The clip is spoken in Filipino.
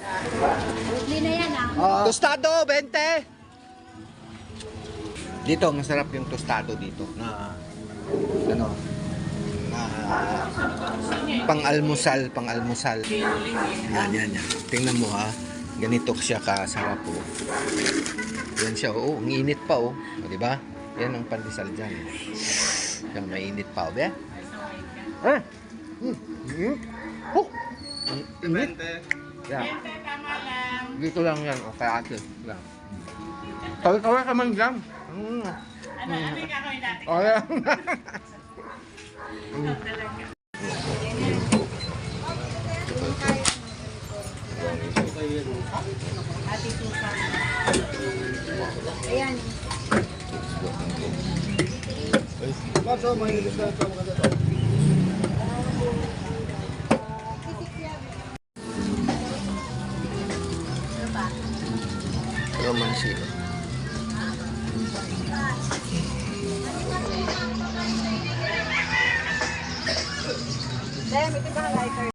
Hindi na yan ah. Tostado, 20. Dito, masarap yung tostado dito na ano na pang-almusal. Yan. Tingnan mo ha. Ganito siya kasarap po. Yan siya, ang init pa oh. O, di ba? Yan ang pandesal diyan. Yan mainit pa oh, be. Init. Yan. Dito lang yan, o kay ate. Yan. Kawin-kawin ka man dyan. Ano yung kakawin natin? O yan. Ayan. Romansi. Dem, ito ba lighter?